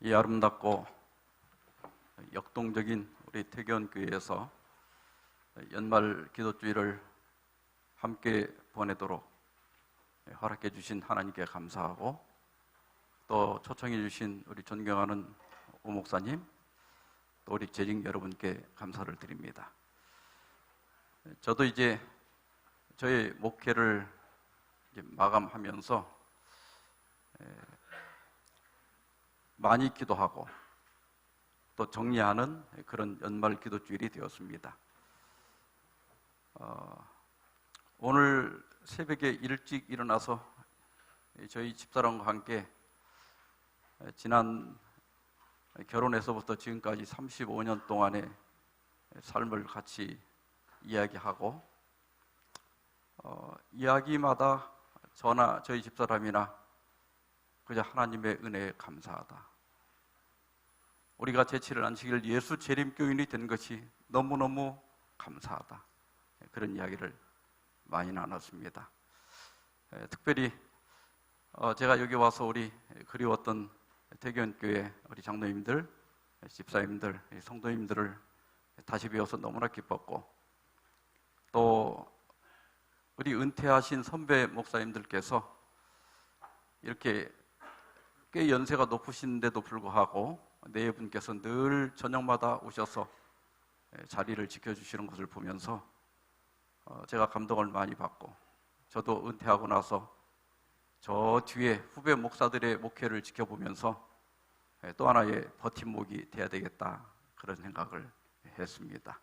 이 아름답고 역동적인 우리 태교원교회에서 연말 기도주일을 함께 보내도록 허락해 주신 하나님께 감사하고, 또 초청해 주신 우리 존경하는 오 목사님, 또 우리 재직 여러분께 감사를 드립니다. 저도 이제 저의 목회를 마감하면서 많이 기도하고 또 정리하는 그런 연말 기도주일이 되었습니다. 오늘 새벽에 일찍 일어나서 저희 집사람과 함께 지난 결혼해서부터 지금까지 35년 동안의 삶을 같이 이야기하고, 이야기마다 저나 저희 집사람이나 그저 하나님의 은혜에 감사하다, 우리가 제7일 안식일 예수 재림교인이 된 것이 너무너무 감사하다, 그런 이야기를 많이 나눴습니다. 특별히 제가 여기 와서 우리 그리웠던 태교원교회 우리 장로님들, 집사님들, 성도님들을 다시 뵈어서 너무나 기뻤고, 또 우리 은퇴하신 선배 목사님들께서 이렇게 꽤 연세가 높으신데도 불구하고 네 분께서 늘 저녁마다 오셔서 자리를 지켜주시는 것을 보면서 제가 감동을 많이 받고, 저도 은퇴하고 나서 저 뒤에 후배 목사들의 목회를 지켜보면서 또 하나의 버팀목이 돼야 되겠다, 그런 생각을 했습니다.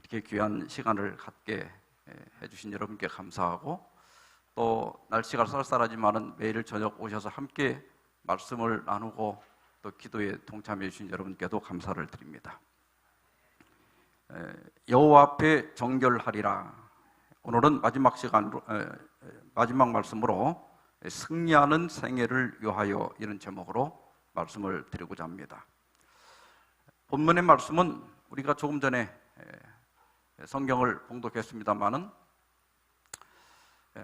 이렇게 귀한 시간을 갖게 해주신 여러분께 감사하고, 또 날씨가 쌀쌀하지만은 매일 저녁 오셔서 함께 말씀을 나누고 또 기도에 동참해 주신 여러분께도 감사를 드립니다. 여호와 앞에 정결하리라. 오늘은 마지막 시간으로, 마지막 말씀으로 승리하는 생애를 위하여, 이런 제목으로 말씀을 드리고자 합니다. 본문의 말씀은 우리가 조금 전에 성경을 봉독했습니다마는,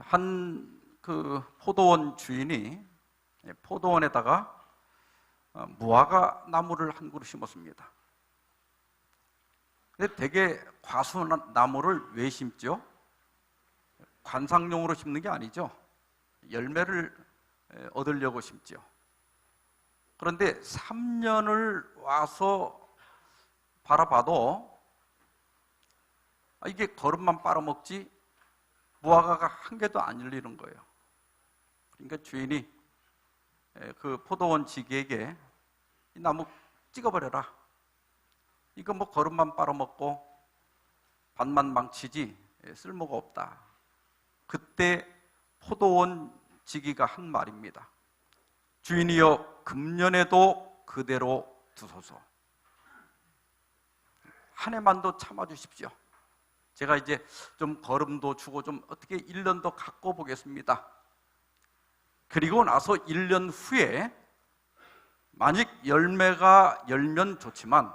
한 그 포도원 주인이 포도원에다가 무화과 나무를 한 그루 심었습니다. 근데 되게 과수나무를 왜 심죠? 관상용으로 심는 게 아니죠. 열매를 얻으려고 심죠. 그런데 3년을 와서 바라봐도 이게 거름만 빨아먹지 무화과가 한 개도 안 열리는 거예요. 그러니까 주인이 그 포도원 지기에게 이 나무 찍어버려라. 이거 뭐 거름만 빨아먹고 밭만 망치지 쓸모가 없다. 그때 포도원 지기가 한 말입니다. 주인이여, 금년에도 그대로 두소서. 한 해만도 참아주십시오. 제가 이제 좀 거름도 주고 좀 어떻게 1년 더 갖고 보겠습니다. 그리고 나서 1년 후에 만약 열매가 열면 좋지만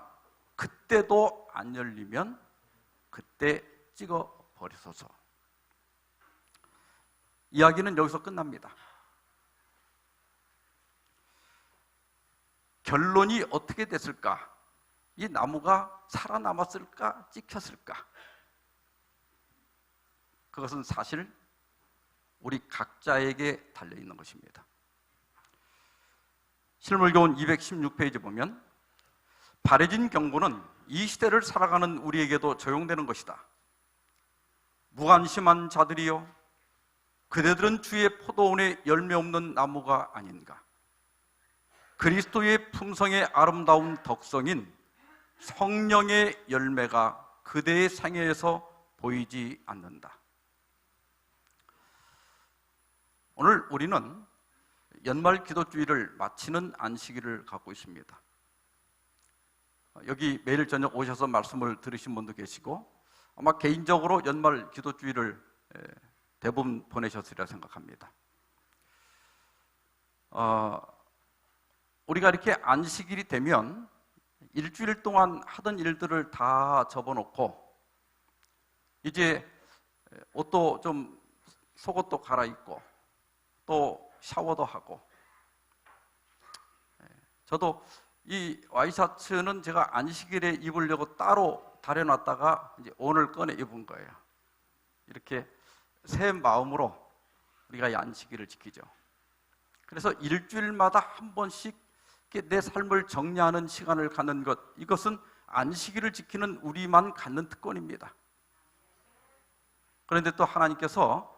그때도 안 열리면 그때 찍어 버리소서. 이야기는 여기서 끝납니다. 결론이 어떻게 됐을까? 이 나무가 살아남았을까? 찍혔을까? 그것은 사실 우리 각자에게 달려있는 것입니다. 실물교훈 216페이지 보면, 바래진 경고는 이 시대를 살아가는 우리에게도 적용되는 것이다. 무관심한 자들이여, 그대들은 주의 포도원에 열매 없는 나무가 아닌가. 그리스도의 품성의 아름다운 덕성인 성령의 열매가 그대의 생애에서 보이지 않는다. 오늘 우리는 연말 기도주일을 마치는 안식일을 갖고 있습니다. 여기 매일 저녁 오셔서 말씀을 들으신 분도 계시고, 아마 개인적으로 연말 기도주일을 대부분 보내셨으리라 생각합니다. 우리가 이렇게 안식일이 되면 일주일 동안 하던 일들을 다 접어놓고 이제 옷도 좀 속옷도 갈아입고 또 샤워도 하고, 저도 이 와이셔츠는 제가 안식일에 입으려고 따로 다려놨다가 이제 오늘 꺼내 입은 거예요. 이렇게 새 마음으로 우리가 이 안식일을 지키죠. 그래서 일주일마다 한 번씩 내 삶을 정리하는 시간을 갖는 것, 이것은 안식일을 지키는 우리만 갖는 특권입니다. 그런데 또 하나님께서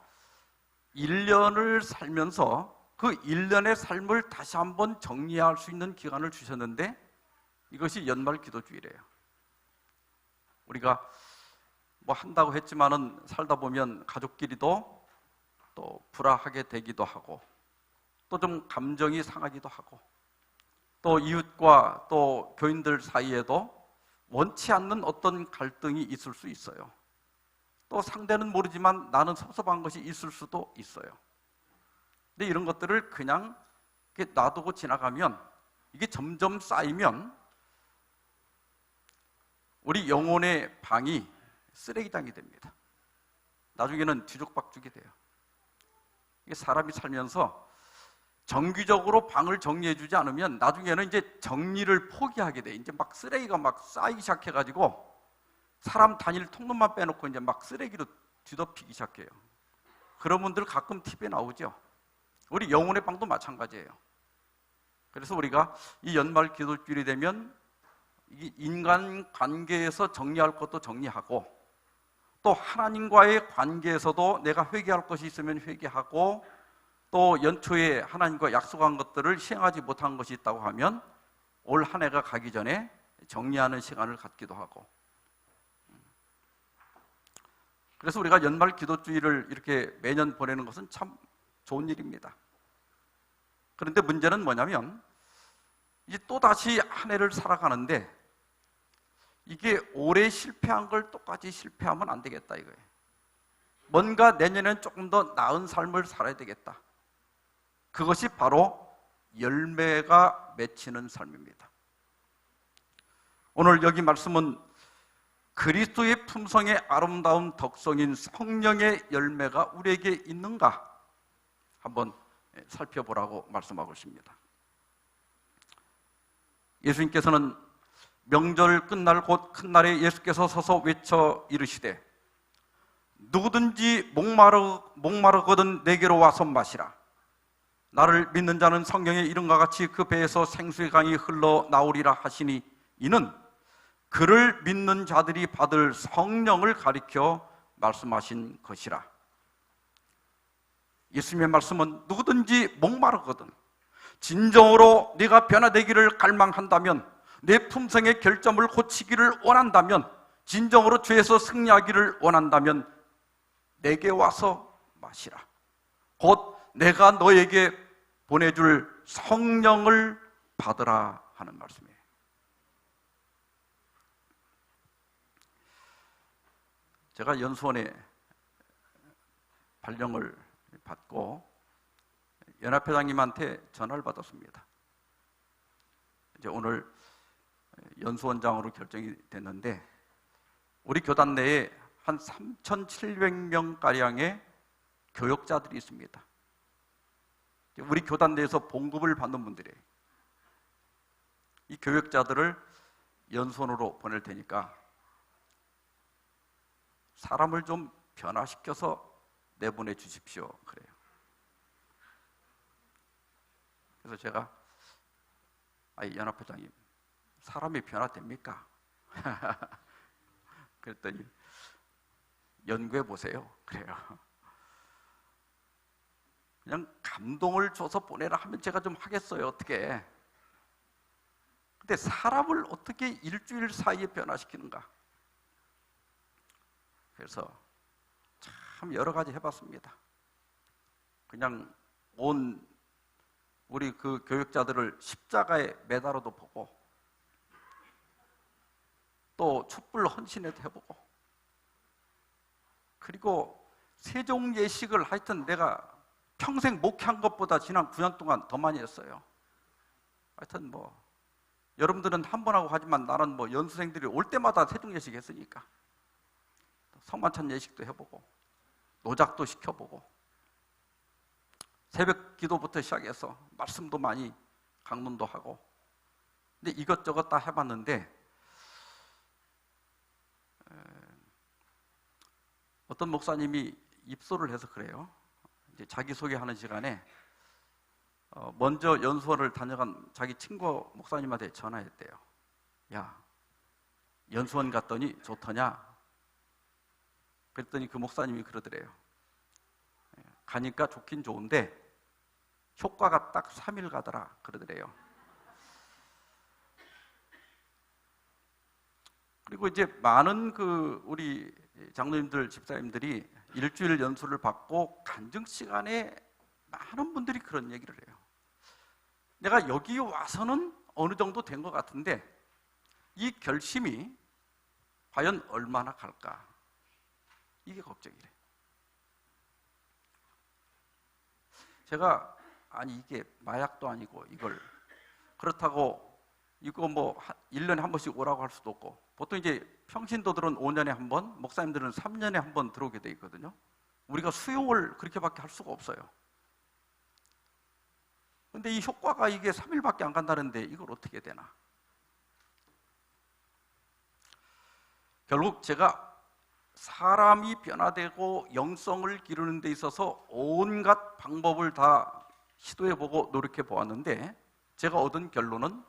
1년을 살면서 그 1년의 삶을 다시 한번 정리할 수 있는 기간을 주셨는데 이것이 연말 기도주일이에요. 우리가 뭐 한다고 했지만은 살다 보면 가족끼리도 또 불화하게 되기도 하고 또 좀 감정이 상하기도 하고 또 이웃과 또 교인들 사이에도 원치 않는 어떤 갈등이 있을 수 있어요. 또 상대는 모르지만 나는 섭섭한 것이 있을 수도 있어요. 근데 이런 것들을 그냥 이렇게 놔두고 지나가면 이게 점점 쌓이면 우리 영혼의 방이 쓰레기장이 됩니다. 나중에는 뒤죽박죽이 돼요. 이게 사람이 살면서 정기적으로 방을 정리해주지 않으면 나중에는 이제 정리를 포기하게 돼. 이제 막 쓰레기가 막 쌓이기 시작해가지고 사람 다닐 통로만 빼놓고 이제 막 쓰레기로 뒤덮이기 시작해요. 그런 분들 가끔 TV에 나오죠. 우리 영혼의 방도 마찬가지예요. 그래서 우리가 이 연말 기도주일이 되면 이 인간 관계에서 정리할 것도 정리하고 또 하나님과의 관계에서도 내가 회개할 것이 있으면 회개하고 또 연초에 하나님과 약속한 것들을 시행하지 못한 것이 있다고 하면 올 한 해가 가기 전에 정리하는 시간을 갖기도 하고, 그래서 우리가 연말 기도주일을 이렇게 매년 보내는 것은 참 좋은 일입니다. 그런데 문제는 뭐냐면 이제 또다시 한 해를 살아가는데 이게 올해 실패한 걸 똑같이 실패하면 안 되겠다 이거예요. 뭔가 내년엔 조금 더 나은 삶을 살아야 되겠다. 그것이 바로 열매가 맺히는 삶입니다. 오늘 여기 말씀은 그리스도의 품성의 아름다운 덕성인 성령의 열매가 우리에게 있는가 한번 살펴보라고 말씀하고 있습니다. 예수님께서는 명절 끝날 곧 큰 날에 예수께서 서서 외쳐 이르시되 누구든지 목마르거든 내게로 와서 마시라. 나를 믿는 자는 성경의 이름과 같이 그 배에서 생수의 강이 흘러나오리라 하시니 이는 그를 믿는 자들이 받을 성령을 가리켜 말씀하신 것이라. 예수님의 말씀은 누구든지 목마르거든 진정으로 네가 변화되기를 갈망한다면 내 품성의 결점을 고치기를 원한다면 진정으로 죄에서 승리하기를 원한다면 내게 와서 마시라. 곧 내가 너에게 보내줄 성령을 받으라 하는 말씀이에요. 제가 연수원에 발령을 받고 연합회장님한테 전화를 받았습니다. 이제 오늘 연수원장으로 결정이 됐는데 우리 교단 내에 한 3,700명가량의 교역자들이 있습니다. 우리 교단 내에서 봉급을 받는 분들이에요. 이 교역자들을 연수원으로 보낼 테니까 사람을 좀 변화시켜서 내보내 주십시오. 그래요. 그래서 제가 연합회장님 사람이 변화됩니까? 그랬더니 연구해 보세요. 그래요. 그냥 감동을 줘서 보내라 하면 제가 좀 하겠어요. 어떻게? 근데 사람을 어떻게 일주일 사이에 변화시키는가? 그래서 참 여러 가지 해봤습니다. 그냥 온 우리 그 교육자들을 십자가에 매달아도 보고 또 촛불 헌신에도 해보고 그리고 세종 예식을 하여튼 내가 평생 목회한 것보다 지난 9년 동안 더 많이 했어요. 하여튼 뭐 여러분들은 한 번 하고 하지만 나는 뭐 연수생들이 올 때마다 세종 예식 했으니까 성만찬 예식도 해보고 노작도 시켜보고 새벽 기도부터 시작해서 말씀도 많이 강론도 하고 근데 이것저것 다 해봤는데 어떤 목사님이 입소를 해서 그래요. 이제 자기소개하는 시간에 먼저 연수원을 다녀간 자기 친구 목사님한테 전화했대요. 야, 연수원 갔더니 좋더냐? 그랬더니 그 목사님이 그러더래요. 가니까 좋긴 좋은데 효과가 딱 3일 가더라 그러더래요. 그리고 이제 많은 우리 장로님들, 집사님들이 일주일 연수를 받고 간증 시간에 많은 분들이 그런 얘기를 해요. 내가 여기 와서는 어느 정도 된 것 같은데 이 결심이 과연 얼마나 갈까? 이게 걱정이래. 제가 이게 마약도 아니고 이걸 그렇다고 이거 1년에 한 번씩 오라고 할 수도 없고, 보통 이제 평신도들은 5년에 한 번, 목사님들은 3년에 한 번 들어오게 돼 있거든요. 우리가 수용을 그렇게밖에 할 수가 없어요. 근데 이 효과가 이게 3일밖에 안 간다는데 이걸 어떻게 되나? 결국 제가 사람이 변화되고 영성을 기르는 데 있어서 온갖 방법을 다 시도해보고 노력해보았는데 제가 얻은 결론은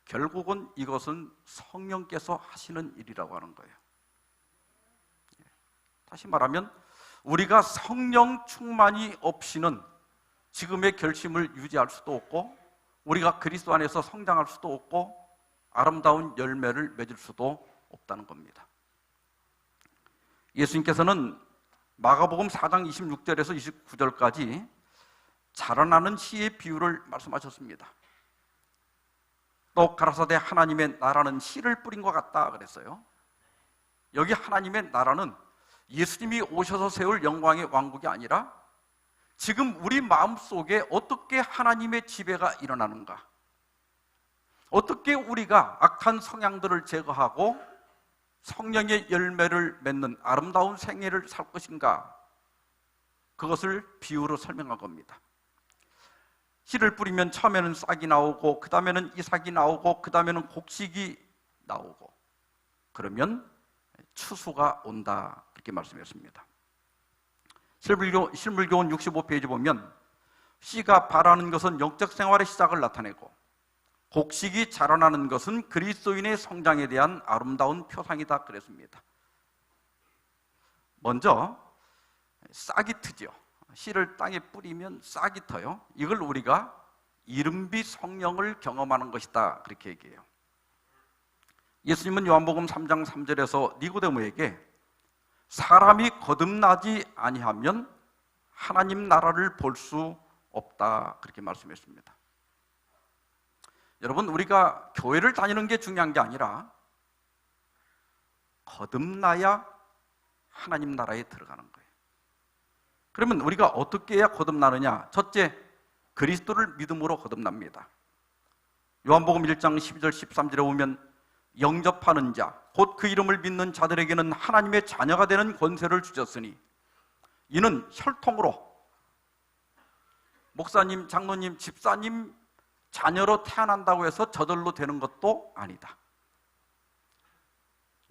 결국은 이것은 성령께서 하시는 일이라고 하는 거예요. 다시 말하면 우리가 성령 충만이 없이는 지금의 결심을 유지할 수도 없고 우리가 그리스도 안에서 성장할 수도 없고 아름다운 열매를 맺을 수도 없다는 겁니다. 예수님께서는 마가복음 4장 26절에서 29절까지 자라나는 씨의 비유를 말씀하셨습니다. 또 가라사대 하나님의 나라는 씨를 뿌린 것 같다 그랬어요. 여기 하나님의 나라는 예수님이 오셔서 세울 영광의 왕국이 아니라 지금 우리 마음속에 어떻게 하나님의 지배가 일어나는가, 어떻게 우리가 악한 성향들을 제거하고 성령의 열매를 맺는 아름다운 생애를 살 것인가, 그것을 비유로 설명한 겁니다. 씨를 뿌리면 처음에는 싹이 나오고 그 다음에는 이삭이 나오고 그 다음에는 곡식이 나오고 그러면 추수가 온다, 그렇게 말씀했습니다. 실물교훈 65페이지 보면 씨가 발하는 것은 영적 생활의 시작을 나타내고 곡식이 자라나는 것은 그리스도인의 성장에 대한 아름다운 표상이다 그랬습니다. 먼저 싹이 트죠. 씨를 땅에 뿌리면 싹이 터요. 이걸 우리가 이른비 성령을 경험하는 것이다, 그렇게 얘기해요. 예수님은 요한복음 3장 3절에서 니고데모에게 사람이 거듭나지 아니하면 하나님 나라를 볼 수 없다, 그렇게 말씀했습니다. 여러분, 우리가 교회를 다니는 게 중요한 게 아니라 거듭나야 하나님 나라에 들어가는 거예요. 그러면 우리가 어떻게 해야 거듭나느냐? 첫째, 그리스도를 믿음으로 거듭납니다. 요한복음 1장 12절 13절에 보면 영접하는 자, 곧 그 이름을 믿는 자들에게는 하나님의 자녀가 되는 권세를 주셨으니 이는 혈통으로 목사님, 장로님, 집사님 자녀로 태어난다고 해서 저절로 되는 것도 아니다.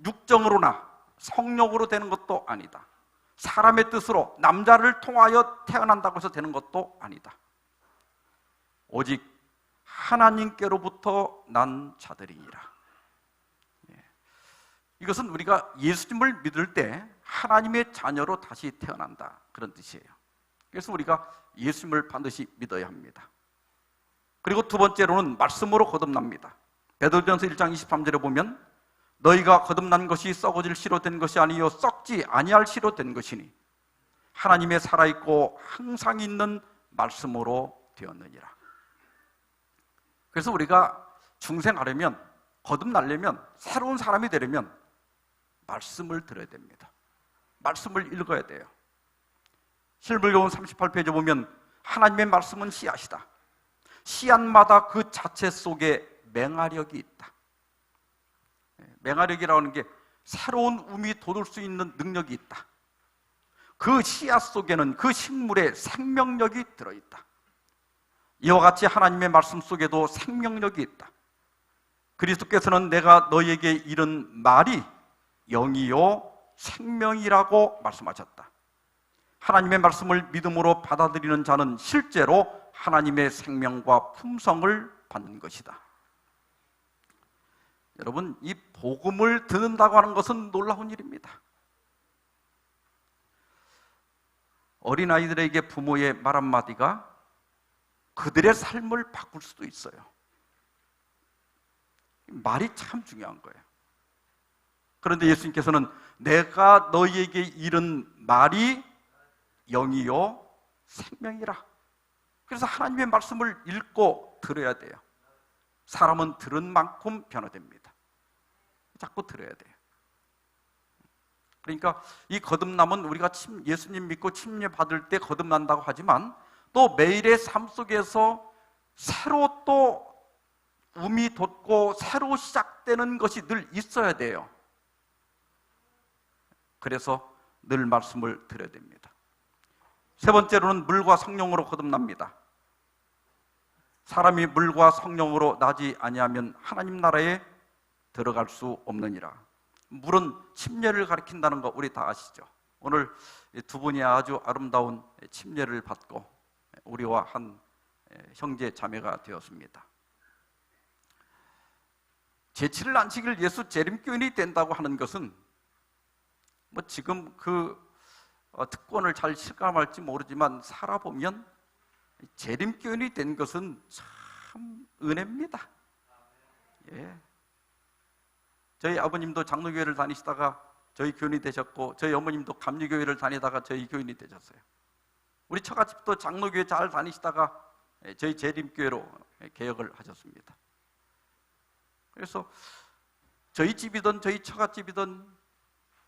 육정으로나 성욕으로 되는 것도 아니다. 사람의 뜻으로 남자를 통하여 태어난다고 해서 되는 것도 아니다. 오직 하나님께로부터 난 자들이니라. 이것은 우리가 예수님을 믿을 때 하나님의 자녀로 다시 태어난다, 그런 뜻이에요. 그래서 우리가 예수님을 반드시 믿어야 합니다. 그리고 두 번째로는 말씀으로 거듭납니다. 베드로전서 1장 23절에 보면 너희가 거듭난 것이 썩어질 씨로 된 것이 아니요 썩지 아니할 씨로 된 것이니 하나님의 살아있고 항상 있는 말씀으로 되었느니라. 그래서 우리가 중생하려면, 거듭나려면, 새로운 사람이 되려면 말씀을 들어야 됩니다. 말씀을 읽어야 돼요. 실물교훈 38페이지 보면 하나님의 말씀은 씨앗이다. 씨앗마다 그 자체 속에 맹아력이 있다. 맹아력이라는 게 새로운 움이 돋을 수 있는 능력이 있다. 그 씨앗 속에는 그 식물에 생명력이 들어있다. 이와 같이 하나님의 말씀 속에도 생명력이 있다. 그리스도께서는 내가 너희에게 이른 말이 영이요 생명이라고 말씀하셨다. 하나님의 말씀을 믿음으로 받아들이는 자는 실제로 하나님의 생명과 품성을 받는 것이다. 여러분, 이 복음을 듣는다고 하는 것은 놀라운 일입니다. 어린아이들에게 부모의 말 한마디가 그들의 삶을 바꿀 수도 있어요. 말이 참 중요한 거예요. 그런데 예수님께서는 내가 너희에게 이른 말이 영이요 생명이라. 그래서 하나님의 말씀을 읽고 들어야 돼요. 사람은 들은 만큼 변화됩니다. 자꾸 들어야 돼요. 그러니까 이 거듭남은 우리가 예수님 믿고 침례 받을 때 거듭난다고 하지만 또 매일의 삶 속에서 새로 또 움이 돋고 새로 시작되는 것이 늘 있어야 돼요. 그래서 늘 말씀을 들어야 됩니다. 세 번째로는 물과 성령으로 거듭납니다. 사람이 물과 성령으로 나지 아니하면 하나님 나라에 들어갈 수 없느니라. 물은 침례를 가리킨다는 거 우리 다 아시죠? 오늘 두 분이 아주 아름다운 침례를 받고 우리와 한 형제 자매가 되었습니다. 제7일 안식일 예수 재림교인이 된다고 하는 것은 뭐 지금 그 특권을 잘 실감할지 모르지만 살아보면 재림교인이 된 것은 참 은혜입니다. 예. 저희 아버님도 장로교회를 다니시다가 저희 교인이 되셨고 저희 어머님도 감리교회를 다니다가 저희 교인이 되셨어요. 우리 처갓집도 장로교회 잘 다니시다가 저희 재림교회로 개혁을 하셨습니다. 그래서 저희 집이든 저희 처갓집이든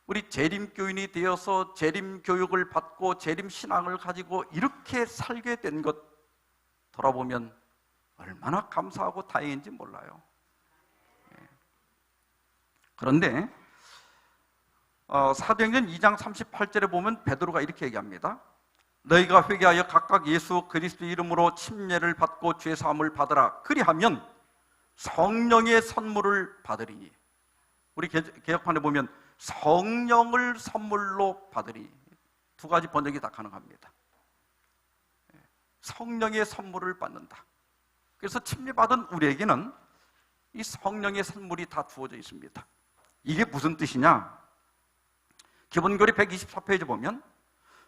우리 재림교인이 되어서 재림교육을 받고 재림신앙을 가지고 이렇게 살게 된 것 돌아보면 얼마나 감사하고 다행인지 몰라요. 그런데 사도행전 2장 38절에 보면 베드로가 이렇게 얘기합니다. 너희가 회개하여 각각 예수 그리스도 이름으로 침례를 받고 죄사함을 받으라. 그리하면 성령의 선물을 받으리니. 우리 개역판에 보면 성령을 선물로 받으리. 두 가지 번역이 다 가능합니다. 성령의 선물을 받는다. 그래서 침례받은 우리에게는 이 성령의 선물이 다 주어져 있습니다. 이게 무슨 뜻이냐? 기본교리 124페이지 보면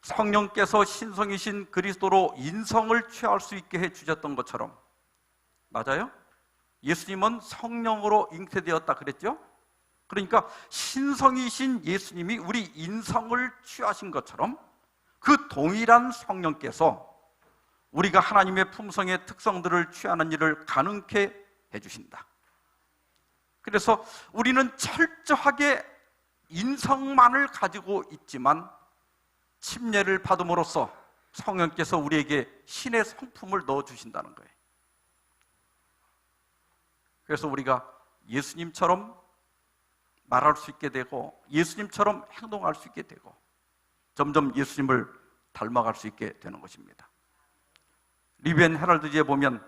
성령께서 신성이신 그리스도로 인성을 취할 수 있게 해주셨던 것처럼, 맞아요? 예수님은 성령으로 잉태되었다 그랬죠? 그러니까 신성이신 예수님이 우리 인성을 취하신 것처럼 그 동일한 성령께서 우리가 하나님의 품성의 특성들을 취하는 일을 가능케 해주신다. 그래서 우리는 철저하게 인성만을 가지고 있지만 침례를 받음으로써 성령께서 우리에게 신의 성품을 넣어주신다는 거예요. 그래서 우리가 예수님처럼 말할 수 있게 되고 예수님처럼 행동할 수 있게 되고 점점 예수님을 닮아갈 수 있게 되는 것입니다. 리비엔 헤럴드지에 보면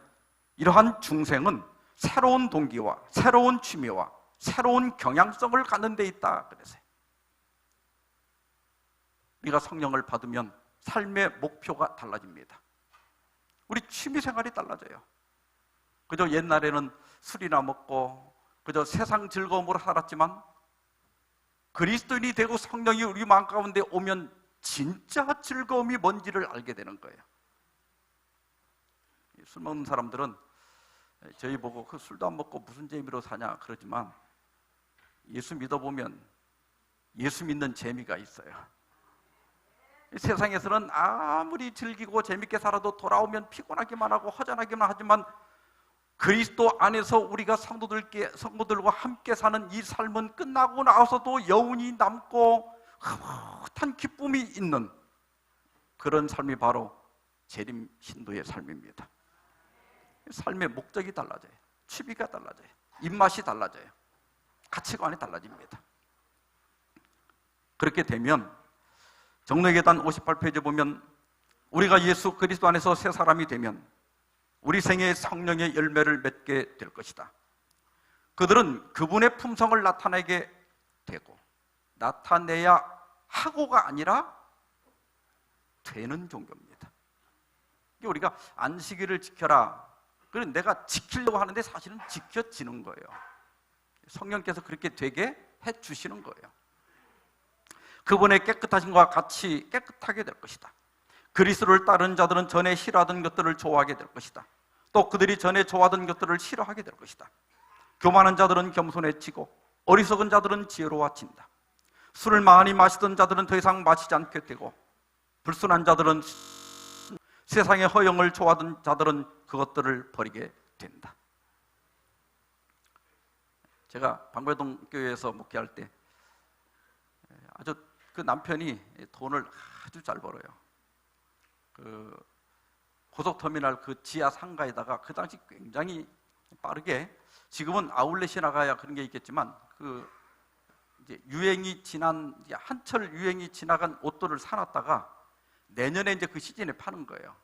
이러한 중생은 새로운 동기와 새로운 취미와 새로운 경향성을 갖는 데 있다 그랬어요. 우리가 성령을 받으면 삶의 목표가 달라집니다. 우리 취미 생활이 달라져요. 그저 옛날에는 술이나 먹고 그저 세상 즐거움으로 살았지만 그리스도인이 되고 성령이 우리 마음 가운데 오면 진짜 즐거움이 뭔지를 알게 되는 거예요. 술 먹는 사람들은 저희 보고 그 술도 안 먹고 무슨 재미로 사냐 그러지만 예수 믿어보면 예수 믿는 재미가 있어요. 세상에서는 아무리 즐기고 재밌게 살아도 돌아오면 피곤하기만 하고 허전하기만 하지만 그리스도 안에서 우리가 성도들과 함께 사는 이 삶은 끝나고 나서도 여운이 남고 흐뭇한 기쁨이 있는 그런 삶이 바로 재림 신도의 삶입니다. 삶의 목적이 달라져요. 취미가 달라져요. 입맛이 달라져요. 가치관이 달라집니다. 그렇게 되면 정로계단 58페이지에 보면 우리가 예수 그리스도 안에서 새 사람이 되면 우리 생에 성령의 열매를 맺게 될 것이다. 그들은 그분의 품성을 나타내게 되고, 나타내야 하고가 아니라 되는 종교입니다. 우리가 안식일을 지켜라, 그럼 내가 지키려고 하는데 사실은 지켜지는 거예요. 성령께서 그렇게 되게 해주시는 거예요. 그분의 깨끗하심과 같이 깨끗하게 될 것이다. 그리스도를 따르는 자들은 전에 싫어하던 것들을 좋아하게 될 것이다. 또 그들이 전에 좋아하던 것들을 싫어하게 될 것이다. 교만한 자들은 겸손해지고 어리석은 자들은 지혜로워진다. 술을 많이 마시던 자들은 더 이상 마시지 않게 되고, 불순한 자들은, 세상의 허영을 좋아하던 자들은 그것들을 버리게 된다. 제가 방배동 교회에서 목회할 때 아주 그 남편이 돈을 아주 잘 벌어요. 그 고속터미널 그 지하 상가에다가 그 당시 굉장히 빠르게, 지금은 아울렛이 나가야 그런 게 있겠지만, 그 이제 유행이 지난, 한철 유행이 지나간 옷들을 사놨다가 내년에 이제 그 시즌에 파는 거예요.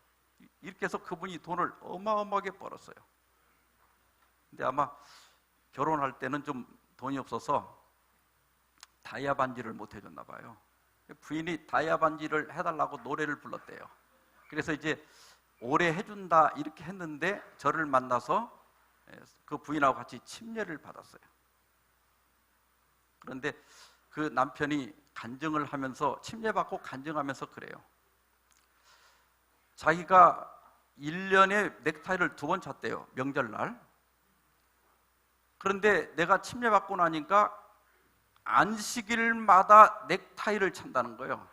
이렇게 해서 그분이 돈을 어마어마하게 벌었어요. 근데 아마 결혼할 때는 좀 돈이 없어서 다이아 반지를 못 해줬나 봐요. 부인이 다이아 반지를 해달라고 노래를 불렀대요. 그래서 이제 올해 해준다 이렇게 했는데 저를 만나서 그 부인하고 같이 침례를 받았어요. 그런데 그 남편이 간증을 하면서, 침례받고 간증하면서 그래요. 자기가 1년에 넥타이를 2번 찼대요, 명절날. 그런데 내가 침례받고 나니까 안식일마다 넥타이를 찬다는 거예요.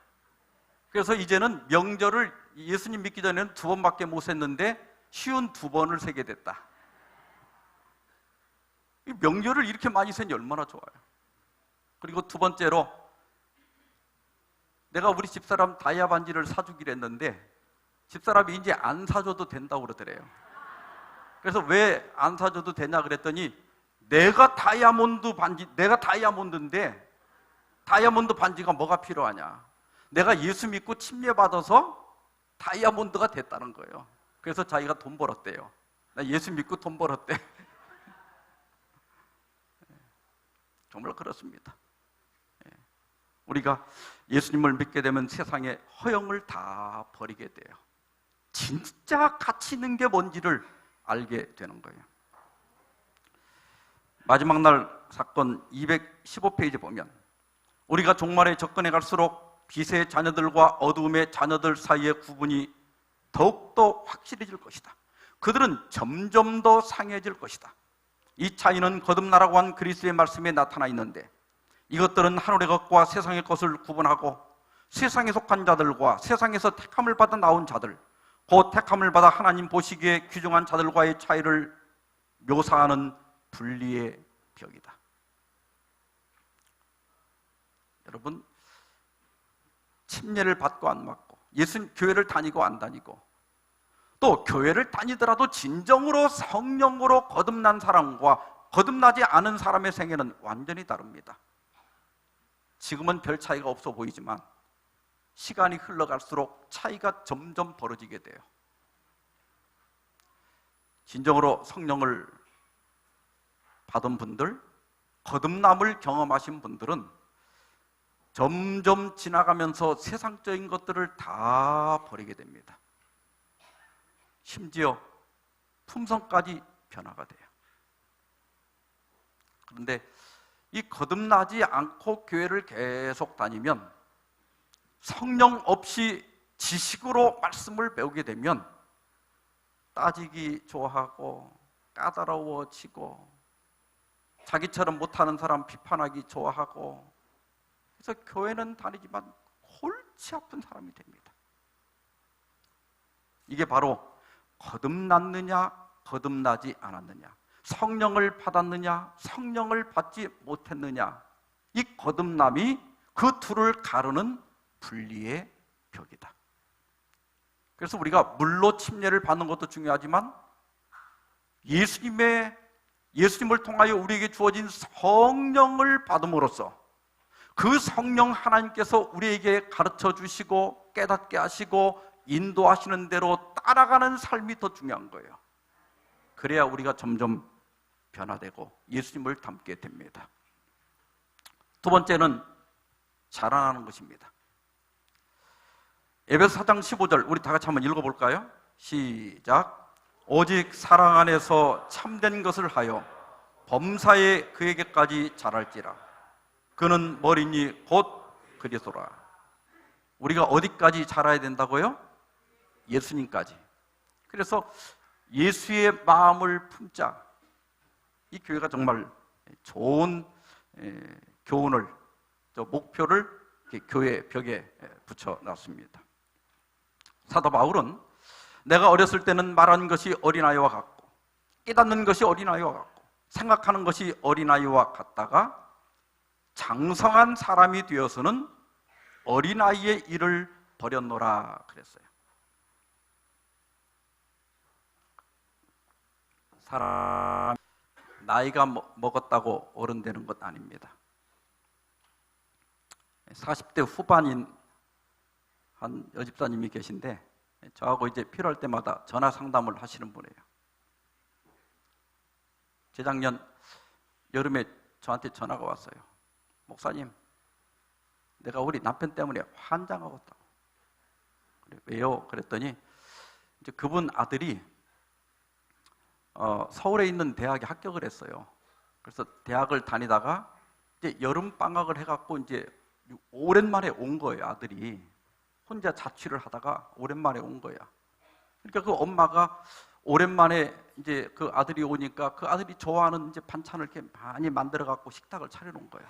그래서 이제는 명절을 예수님 믿기 전에는 2번밖에 못 셌는데 쉬운 2번을 세게 됐다. 이 명절을 이렇게 많이 세니 얼마나 좋아요. 그리고 2번째로, 내가 우리 집사람 다이아 반지를 사주기로 했는데 집사람이 이제 안 사줘도 된다고 그러더래요. 그래서 왜 안 사줘도 되냐 그랬더니, 내가 다이아몬드인데 다이아몬드 반지가 뭐가 필요하냐. 내가 예수 믿고 침례받아서 다이아몬드가 됐다는 거예요. 그래서 자기가 돈 벌었대요. 나 예수 믿고 돈 벌었대. 정말 그렇습니다. 우리가 예수님을 믿게 되면 세상의 허영을 다 버리게 돼요. 진짜 가치 있는 게 뭔지를 알게 되는 거예요. 마지막 날 사건 215페이지 보면, 우리가 종말에 접근해 갈수록 빛의 자녀들과 어두움의 자녀들 사이의 구분이 더욱더 확실해질 것이다. 그들은 점점 더 상해질 것이다. 이 차이는 거듭나라고 한 그리스도의 말씀에 나타나 있는데, 이것들은 하늘의 것과 세상의 것을 구분하고 세상에 속한 자들과 세상에서 택함을 받아 나온 자들, 곧 택함을 받아 하나님 보시기에 귀중한 자들과의 차이를 묘사하는 분리의 벽이다. 여러분, 침례를 받고 안 받고, 교회를 다니고 안 다니고, 또 교회를 다니더라도 진정으로 성령으로 거듭난 사람과 거듭나지 않은 사람의 생애는 완전히 다릅니다. 지금은 별 차이가 없어 보이지만 시간이 흘러갈수록 차이가 점점 벌어지게 돼요. 진정으로 성령을 받은 분들, 거듭남을 경험하신 분들은 점점 지나가면서 세상적인 것들을 다 버리게 됩니다. 심지어 품성까지 변화가 돼요. 그런데 이 거듭나지 않고 교회를 계속 다니면, 성령 없이 지식으로 말씀을 배우게 되면 따지기 좋아하고 까다로워지고, 자기처럼 못하는 사람 비판하기 좋아하고, 그래서 교회는 다니지만 골치 아픈 사람이 됩니다. 이게 바로 거듭났느냐 거듭나지 않았느냐, 성령을 받았느냐 성령을 받지 못했느냐, 이 거듭남이 그 둘을 가르는 분리의 벽이다. 그래서 우리가 물로 침례를 받는 것도 중요하지만 예수님을 통하여 우리에게 주어진 성령을 받음으로써 그 성령 하나님께서 우리에게 가르쳐 주시고 깨닫게 하시고 인도하시는 대로 따라가는 삶이 더 중요한 거예요. 그래야 우리가 점점 변화되고 예수님을 닮게 됩니다. 두 번째는 자라나는 것입니다. 에베소 4장 15절 우리 다 같이 한번 읽어볼까요? 시작. 오직 사랑 안에서 참된 것을 하여 범사에 그에게까지 자랄지라. 그는 머리니 곧 그리스도라. 우리가 어디까지 자라야 된다고요? 예수님까지. 그래서 예수의 마음을 품자. 이 교회가 정말 좋은 교훈을, 목표를 교회 벽에 붙여놨습니다. 사도 바울은 내가 어렸을 때는 말하는 것이 어린아이와 같고 깨닫는 것이 어린아이와 같고 생각하는 것이 어린아이와 같다가 장성한 사람이 되어서는 어린아이의 일을 버렸노라 그랬어요. 사람 나이가 먹었다고 어른 되는 것 아닙니다. 40대 후반인 한 여집사님이 계신데 저하고 이제 필요할 때마다 전화 상담을 하시는 분이에요. 재작년 여름에 저한테 전화가 왔어요. 목사님, 내가 우리 남편 때문에 환장하고 있다고. 그래, 왜요? 그랬더니 이제 그분 아들이 서울에 있는 대학에 합격을 했어요. 그래서 대학을 다니다가 이제 여름 방학을 해갖고 이제 오랜만에 온 거예요. 아들이 혼자 자취를 하다가 오랜만에 온 거야. 그러니까 그 엄마가 오랜만에 이제 그 아들이 오니까 그 아들이 좋아하는 이제 반찬을 이렇게 많이 만들어 갖고 식탁을 차려놓은 거야.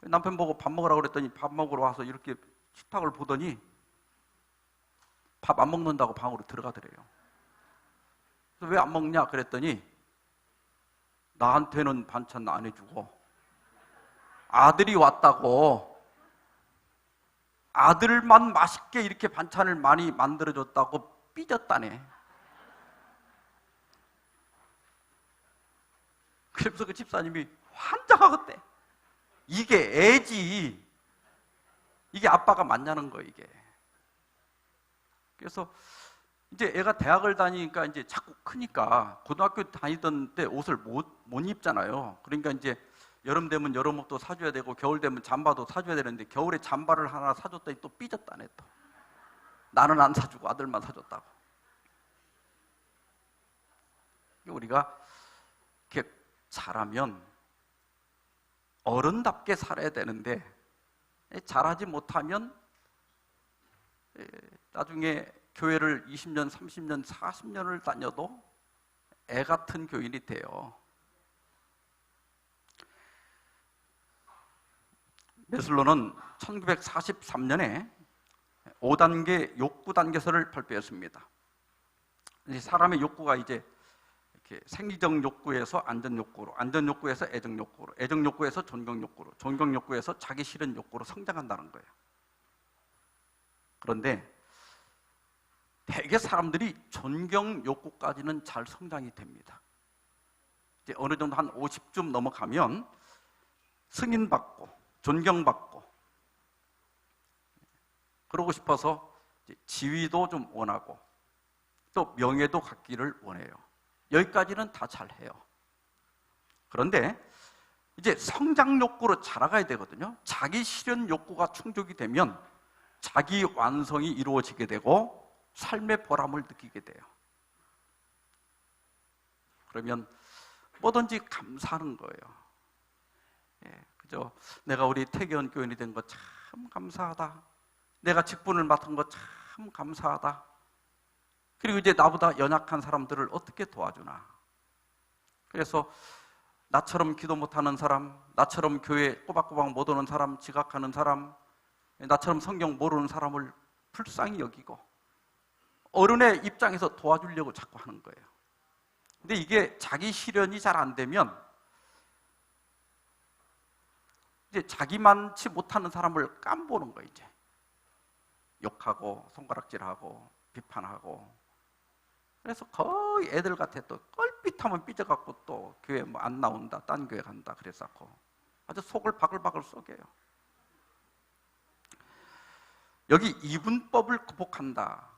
남편 보고 밥 먹으라고 그랬더니 밥 먹으러 와서 이렇게 식탁을 보더니 밥 안 먹는다고 방으로 들어가더래요. 그래서 왜 안 먹냐 그랬더니 나한테는 반찬 안 해주고 아들이 왔다고 아들만 맛있게 이렇게 반찬을 많이 만들어줬다고 삐졌다네. 그래서 그 집사님이 환장하겠대. 이게 애지. 이게 아빠가 맞냐는 거예요, 이게. 그래서 이제 애가 대학을 다니니까 이제 자꾸 크니까 고등학교 다니던 때 옷을 못 입잖아요. 그러니까 이제 여름 되면 여름옷도 사줘야 되고 겨울 되면 잠바도 사줘야 되는데 겨울에 잠바를 하나 사줬더니 또 삐졌다네 또. 나는 안 사주고 아들만 사줬다고. 우리가 이렇게 자라면 어른답게 살아야 되는데 잘하지 못하면 나중에 교회를 20년, 30년, 40년을 다녀도 애 같은 교인이 돼요. 메슬로는 1943년에 5단계 욕구 단계서를 발표했습니다. 사람의 욕구가 이제 이렇게 생리적 욕구에서 안전 욕구로, 안전 욕구에서 애정 욕구로, 애정 욕구에서 존경 욕구로, 존경 욕구에서 자기 싫은 욕구로 성장한다는 거예요. 그런데 대개 사람들이 존경 욕구까지는 잘 성장이 됩니다. 이제 어느 정도 한 50쯤 넘어가면 승인받고 존경받고 그러고 싶어서 지위도 좀 원하고 또 명예도 갖기를 원해요. 여기까지는 다 잘해요. 그런데 이제 성장 욕구로 자라가야 되거든요. 자기 실현 욕구가 충족이 되면 자기 완성이 이루어지게 되고 삶의 보람을 느끼게 돼요. 그러면 뭐든지 감사하는 거예요. 그죠? 내가 우리 태계원 교인이 된 거 참 감사하다. 내가 직분을 맡은 거 참 감사하다. 그리고 이제 나보다 연약한 사람들을 어떻게 도와주나. 그래서 나처럼 기도 못하는 사람, 나처럼 교회 꼬박꼬박 못 오는 사람, 지각하는 사람, 나처럼 성경 모르는 사람을 불쌍히 여기고 어른의 입장에서 도와주려고 자꾸 하는 거예요. 근데 이게 자기 실현이 잘 안 되면 이제 자기만치 못하는 사람을 깜보는 거예요. 이제 욕하고 손가락질하고 비판하고. 그래서 거의 애들 같아. 또 껄핏하면 삐져갖고 또 교회 뭐 안 나온다, 딴 교회 간다 그랬었고 아주 속을 바글바글 썩여요. 여기 이분법을 극복한다.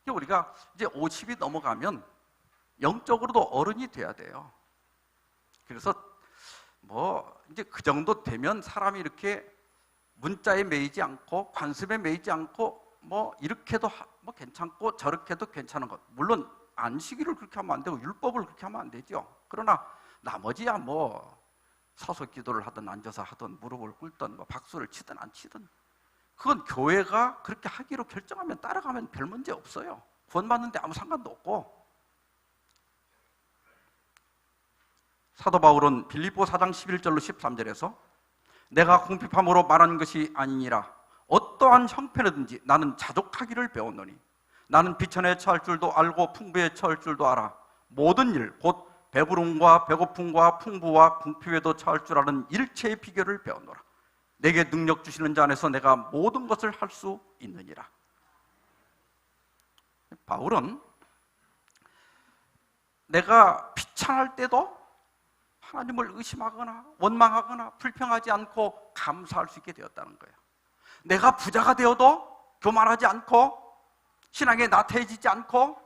우리가 이제 50이 넘어가면 영적으로도 어른이 돼야 돼요. 그래서 뭐 이제 그 정도 되면 사람이 이렇게 문자에 매이지 않고 관습에 매이지 않고 뭐 이렇게도 뭐 괜찮고 저렇게도 괜찮은 것. 물론 안식일을 그렇게 하면 안 되고 율법을 그렇게 하면 안 되죠. 그러나 나머지야 뭐 서서 기도를 하든 앉아서 하든 무릎을 꿇든 뭐 박수를 치든 안 치든 그건 교회가 그렇게 하기로 결정하면 따라가면 별 문제 없어요. 구원받는데 아무 상관도 없고. 사도 바울은 빌립보 4장 11절로 13절에서 내가 궁핍함으로 말하는 것이 아니니라. 어떠한 형편이든지 나는 자족하기를 배웠노니 나는 비천에 처할 줄도 알고 풍부에 처할 줄도 알아. 모든 일 곧 배부름과 배고픔과 풍부와 궁핍에도 처할 줄 아는 일체의 비결을 배웠노라. 내게 능력 주시는 자 안에서 내가 모든 것을 할 수 있느니라. 바울은 내가 비천할 때도 하나님을 의심하거나 원망하거나 불평하지 않고 감사할 수 있게 되었다는 거예요. 내가 부자가 되어도 교만하지 않고 신앙에 나태해지지 않고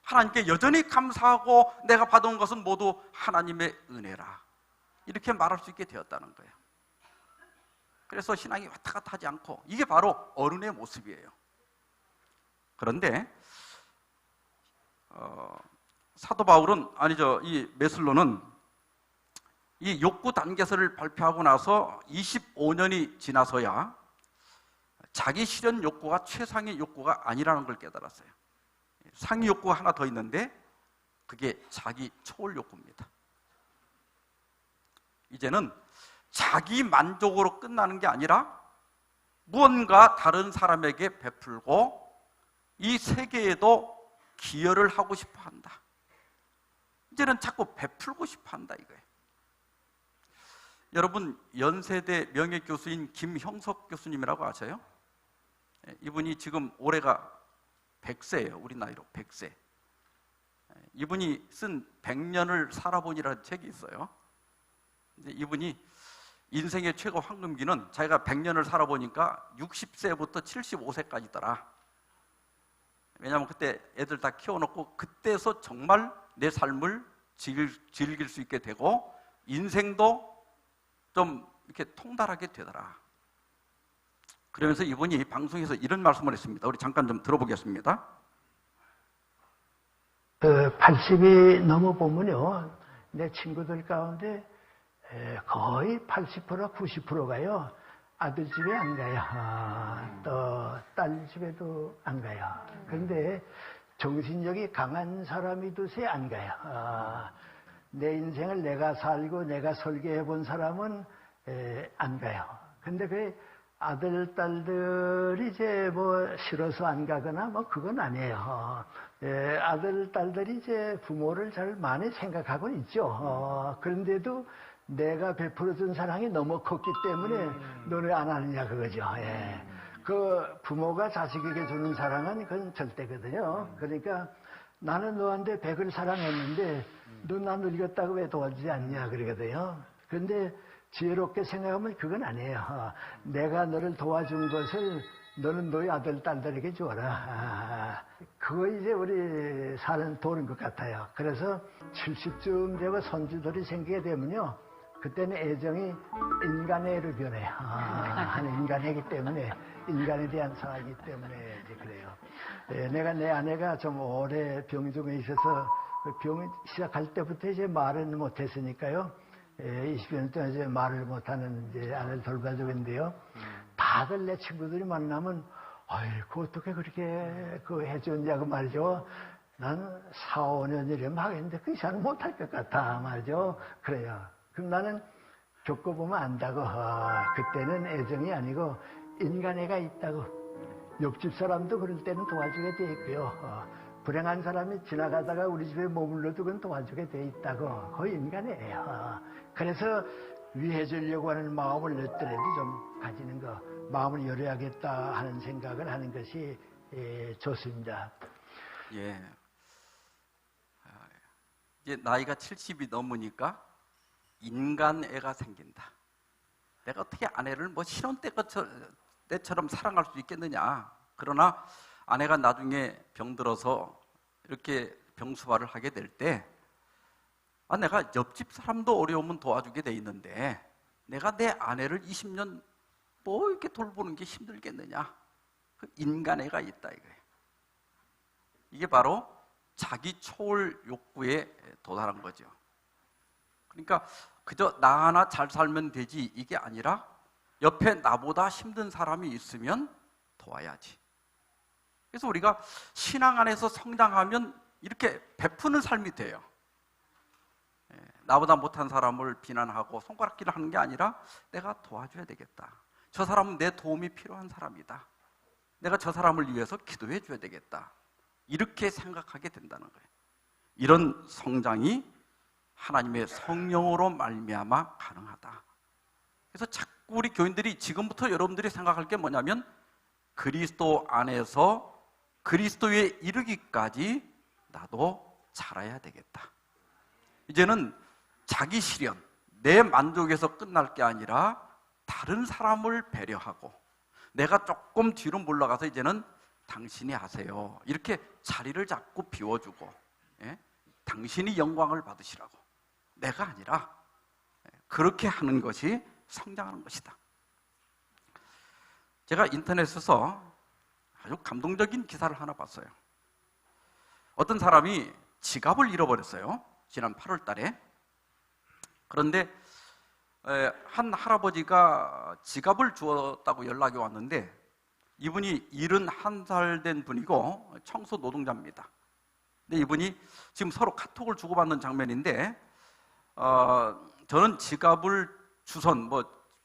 하나님께 여전히 감사하고 내가 받은 것은 모두 하나님의 은혜라. 이렇게 말할 수 있게 되었다는 거예요. 그래서 신앙이 왔다 갔다 하지 않고 이게 바로 어른의 모습이에요. 그런데 사도 바울은 이 메슬로는 이 욕구 단계설을 발표하고 나서 25년이 지나서야 자기 실현 욕구가 최상의 욕구가 아니라는 걸 깨달았어요. 상위 욕구가 하나 더 있는데 그게 자기 초월 욕구입니다. 이제는 자기 만족으로 끝나는 게 아니라 무언가 다른 사람에게 베풀고 이 세계에도 기여를 하고 싶어 한다. 이제는 자꾸 베풀고 싶어 한다 이거예요. 여러분 연세대 명예교수인 김형석 교수님이라고 아세요? 이분이 지금 올해가 100세예요. 우리 나이로 100세. 이분이 쓴 100년을 살아보니라는 책이 있어요. 근데 이분이 인생의 최고 황금기는 자기가 100년을 살아보니까 60세부터 75세까지더라. 왜냐하면 그때 애들 다 키워놓고 그때서 정말 내 삶을 즐길 수 있게 되고 인생도 좀 이렇게 통달하게 되더라. 그러면서 이분이 방송에서 이런 말씀을 했습니다. 우리 잠깐 좀 들어보겠습니다. 80이 넘어보면요, 내 친구들 가운데 거의 80%, 90%가요, 아들 집에 안 가요. 또 딸 집에도 안 가요. 그런데 정신력이 강한 사람이 두세 안 가요. 내 인생을 내가 살고 내가 설계해 본 사람은 안 가요. 근데 그 아들, 딸들이 이제 뭐 싫어서 안 가거나 뭐 그건 아니에요. 아들, 딸들이 이제 부모를 잘 많이 생각하고 있죠. 그런데도 내가 베풀어준 사랑이 너무 컸기 때문에 너네 안 하느냐 그거죠. 그 부모가 자식에게 주는 사랑은 그건 절대거든요. 그러니까 나는 너한테 100을 사랑했는데 너 나 늙었다고 왜 도와주지 않냐 그러거든요. 그런데 지혜롭게 생각하면 그건 아니에요. 내가 너를 도와준 것을 너는 너희 아들, 딸들에게 주어라. 그거 이제 우리 사는 도는 것 같아요. 그래서 70쯤 되고 손주들이 생기게 되면요, 그때는 애정이 인간의 애로 변해요. 한 인간이기 때문에, 인간에 대한 사랑이기 때문에 이제 그래요. 내가 내 아내가 좀 오래 병중에 있어서 그 병이 시작할 때부터 이제 말은 못했으니까요. 20년 동안 이제 말을 못하는 이제 아내를 돌봐주고 있는데요. 다들 내 친구들이 만나면, 아이고, 어떻게 그렇게 그 해줬냐고 말이죠. 난 4, 5년 이러면 하겠는데 그 이상은 못할 것 같아 말이죠. 그래요. 그럼 나는 겪어보면 안다고. 그때는 애정이 아니고 인간애가 있다고. 옆집 사람도 그럴 때는 도와주게 돼 있고요. 불행한 사람이 지나가다가 우리 집에 머물러도 그건 도와주게 돼 있다고. 거의 인간애예요. 그래서 위해주려고 하는 마음을 넣더라도 좀 가지는 거, 마음을 열어야겠다 하는 생각을 하는 것이 좋습니다. 예. 이제 나이가 70이 넘으니까 인간애가 생긴다. 내가 어떻게 아내를 뭐 신혼 때처럼 사랑할 수 있겠느냐. 그러나 아내가 나중에 병들어서 이렇게 병수발을 하게 될 때, 내가 옆집 사람도 어려우면 도와주게 돼 있는데 내가 내 아내를 20년 뭐 이렇게 돌보는 게 힘들겠느냐? 그 인간애가 있다 이거예요. 이게 바로 자기 초월 욕구에 도달한 거죠. 그러니까 그저 나 하나 잘 살면 되지 이게 아니라 옆에 나보다 힘든 사람이 있으면 도와야지. 그래서 우리가 신앙 안에서 성장하면 이렇게 베푸는 삶이 돼요. 나보다 못한 사람을 비난하고 손가락질을 하는 게 아니라 내가 도와줘야 되겠다. 저 사람은 내 도움이 필요한 사람이다. 내가 저 사람을 위해서 기도해 줘야 되겠다. 이렇게 생각하게 된다는 거예요. 이런 성장이 하나님의 성령으로 말미암아 가능하다. 그래서 자꾸 우리 교인들이 지금부터 여러분들이 생각할 게 뭐냐면 그리스도 안에서 그리스도에 이르기까지 나도 자라야 되겠다. 이제는 자기 실현, 내 만족에서 끝날 게 아니라 다른 사람을 배려하고 내가 조금 뒤로 물러가서 이제는 당신이 하세요. 이렇게 자리를 잡고 비워주고 당신이 영광을 받으시라고. 내가 아니라 그렇게 하는 것이 성장하는 것이다. 제가 인터넷에서 아주 감동적인 기사를 하나 봤어요. 어떤 사람이 지갑을 잃어버렸어요. 지난 8월 달에. 그런데 한 할아버지가 지갑을 주었다고 연락이 왔는데 이분이 71살 된 분이고 청소 노동자입니다. 근데 이분이 지금 서로 카톡을 주고받는 장면인데 저는 지갑을 주선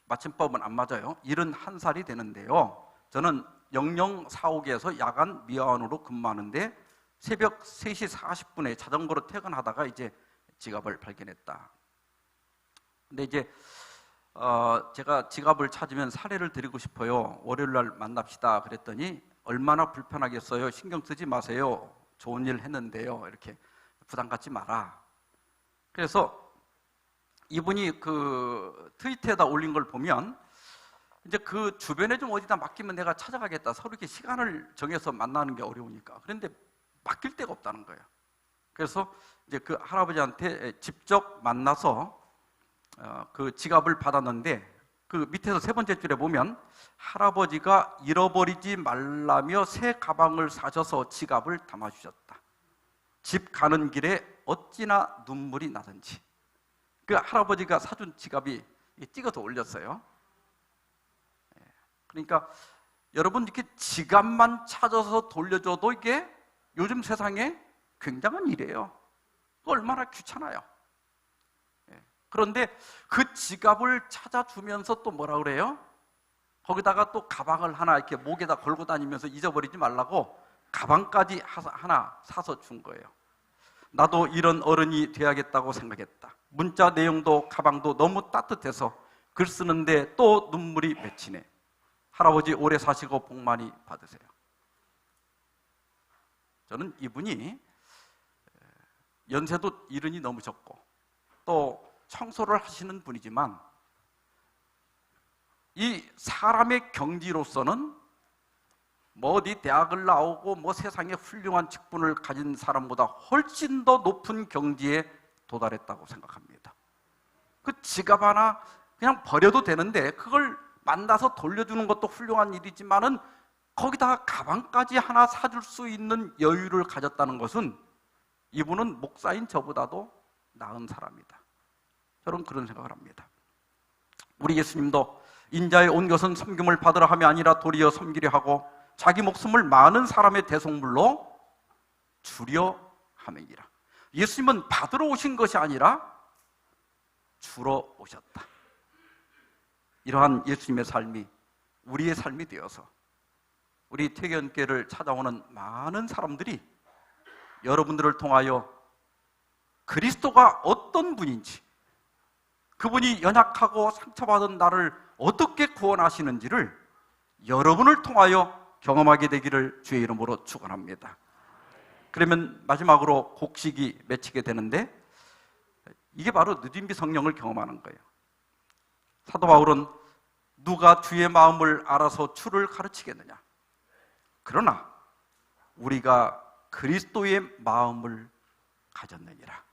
맞춤법은 안 맞아요. 71살이 되는데요. 저는 0045개에서 야간 미화원으로 근무하는데 새벽 3시 40분에 자전거로 퇴근하다가 이제 지갑을 발견했다. 근데 이제 제가 지갑을 찾으면 사례를 드리고 싶어요. 월요일 날 만납시다. 그랬더니 얼마나 불편하겠어요. 신경 쓰지 마세요. 좋은 일 했는데요. 이렇게 부담 갖지 마라. 그래서 이분이 그 트위터에다 올린 걸 보면 이제 그 주변에 좀 어디다 맡기면 내가 찾아가겠다. 서로 이렇게 시간을 정해서 만나는 게 어려우니까. 그런데 맡길 데가 없다는 거예요. 그래서 이제 그 할아버지한테 직접 만나서 그 지갑을 받았는데 그 밑에서 세 번째 줄에 보면 할아버지가 잃어버리지 말라며 새 가방을 사셔서 지갑을 담아주셨다. 집 가는 길에 어찌나 눈물이 나던지. 그 할아버지가 사준 지갑이 찍어서 올렸어요. 그러니까 여러분 이렇게 지갑만 찾아서 돌려줘도 이게 요즘 세상에 굉장한 일이에요. 얼마나 귀찮아요. 그런데 그 지갑을 찾아주면서 또 뭐라 그래요? 거기다가 또 가방을 하나 이렇게 목에다 걸고 다니면서 잊어버리지 말라고 가방까지 하나 사서 준 거예요. 나도 이런 어른이 돼야겠다고 생각했다. 문자 내용도 가방도 너무 따뜻해서 글 쓰는데 또 눈물이 맺히네. 할아버지 오래 사시고 복 많이 받으세요. 저는 이분이 연세도 70이 넘으셨고 또 청소를 하시는 분이지만 이 사람의 경지로서는 뭐 어디 대학을 나오고 뭐 세상에 훌륭한 직분을 가진 사람보다 훨씬 더 높은 경지에 도달했다고 생각합니다. 그 지갑 하나 그냥 버려도 되는데 그걸 만나서 돌려주는 것도 훌륭한 일이지만은 거기다가 가방까지 하나 사줄 수 있는 여유를 가졌다는 것은 이분은 목사인 저보다도 나은 사람이다. 저는 그런 생각을 합니다. 우리 예수님도 인자에 온 것은 섬김을 받으라 함이 아니라 도리어 섬기려 하고 자기 목숨을 많은 사람의 대속물로 주려 함이니라. 예수님은 받으러 오신 것이 아니라 주러 오셨다. 이러한 예수님의 삶이 우리의 삶이 되어서 우리 퇴견교회를 찾아오는 많은 사람들이 여러분들을 통하여 그리스도가 어떤 분인지, 그분이 연약하고 상처받은 나를 어떻게 구원하시는지를 여러분을 통하여 경험하게 되기를 주의 이름으로 축원합니다. 그러면 마지막으로 곡식이 맺히게 되는데 이게 바로 느dim비 성령을 경험하는 거예요. 사도 바울은 누가 주의 마음을 알아서 주를 가르치겠느냐? 그러나 우리가 그리스도의 마음을 가졌느니라.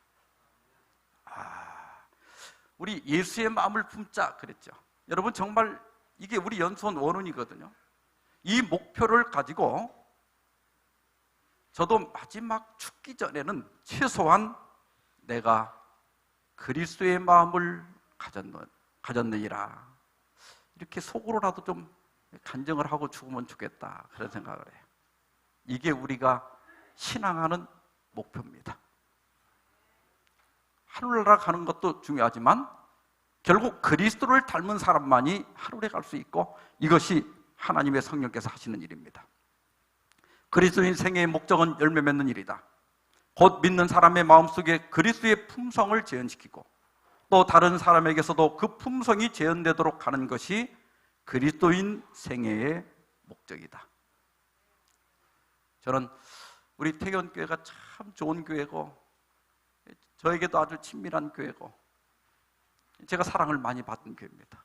우리 예수의 마음을 품자 그랬죠. 여러분 정말 이게 우리 연수원 원혼이거든요. 이 목표를 가지고 저도 마지막 죽기 전에는 최소한 내가 그리스도의 마음을 가졌느니라. 이렇게 속으로라도 좀 간증을 하고 죽으면 좋겠다 그런 생각을 해요. 이게 우리가 신앙하는 목표입니다. 하늘나라 가는 것도 중요하지만 결국 그리스도를 닮은 사람만이 하늘에 갈 수 있고 이것이 하나님의 성령께서 하시는 일입니다. 그리스도인 생애의 목적은 열매 맺는 일이다. 곧 믿는 사람의 마음속에 그리스도의 품성을 재현시키고 또 다른 사람에게서도 그 품성이 재현되도록 하는 것이 그리스도인 생애의 목적이다. 저는 우리 태견교회가 참 좋은 교회고 저에게도 아주 친밀한 교회고 제가 사랑을 많이 받은 교회입니다.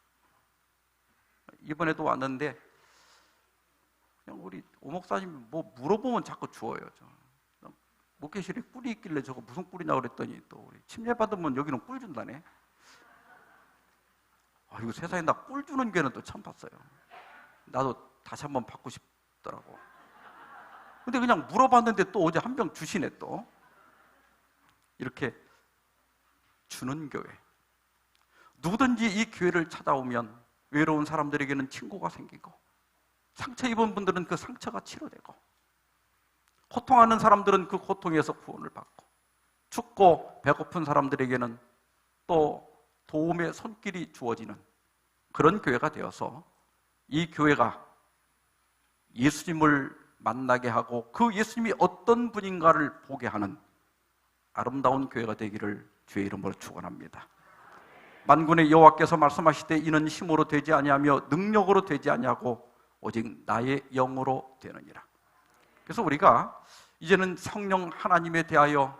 이번에도 왔는데 그냥 우리 오 목사님이 뭐 물어보면 자꾸 주워요. 목회실에 꿀이 있길래 저거 무슨 꿀이냐고 그랬더니 또 우리 침례받으면 여기는 꿀 준다네. 이거 세상에 나 꿀 주는 교회는 또 처음 봤어요. 나도 다시 한번 받고 싶더라고. 근데 그냥 물어봤는데 또 어제 한 병 주시네 또. 이렇게 주는 교회. 누구든지 이 교회를 찾아오면 외로운 사람들에게는 친구가 생기고 상처 입은 분들은 그 상처가 치료되고 고통하는 사람들은 그 고통에서 구원을 받고 춥고 배고픈 사람들에게는 또 도움의 손길이 주어지는 그런 교회가 되어서 이 교회가 예수님을 만나게 하고 그 예수님이 어떤 분인가를 보게 하는 아름다운 교회가 되기를 주의 이름으로 축원합니다. 만군의 여호와께서 말씀하시되 이는 힘으로 되지 아니하며 능력으로 되지 아니하고 오직 나의 영으로 되느니라. 그래서 우리가 이제는 성령 하나님에 대하여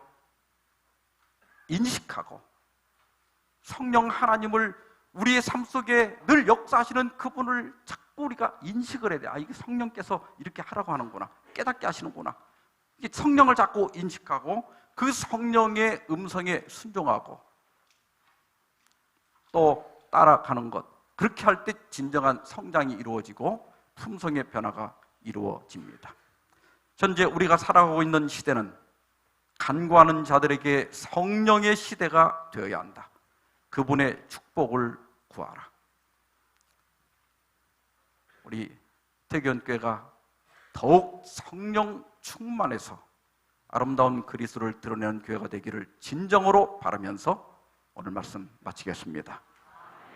인식하고 성령 하나님을 우리의 삶 속에 늘 역사하시는 그분을 자꾸 우리가 인식을 해야 돼. 이게 성령께서 이렇게 하라고 하는구나. 깨닫게 하시는구나. 이게 성령을 자꾸 인식하고 그 성령의 음성에 순종하고 또 따라가는 것. 그렇게 할 때 진정한 성장이 이루어지고 품성의 변화가 이루어집니다. 현재 우리가 살아가고 있는 시대는 간구하는 자들에게 성령의 시대가 되어야 한다. 그분의 축복을 구하라. 우리 태견교회가 더욱 성령 충만해서 아름다운 그리스도를 드러내는 교회가 되기를 진정으로 바라면서 오늘 말씀 마치겠습니다.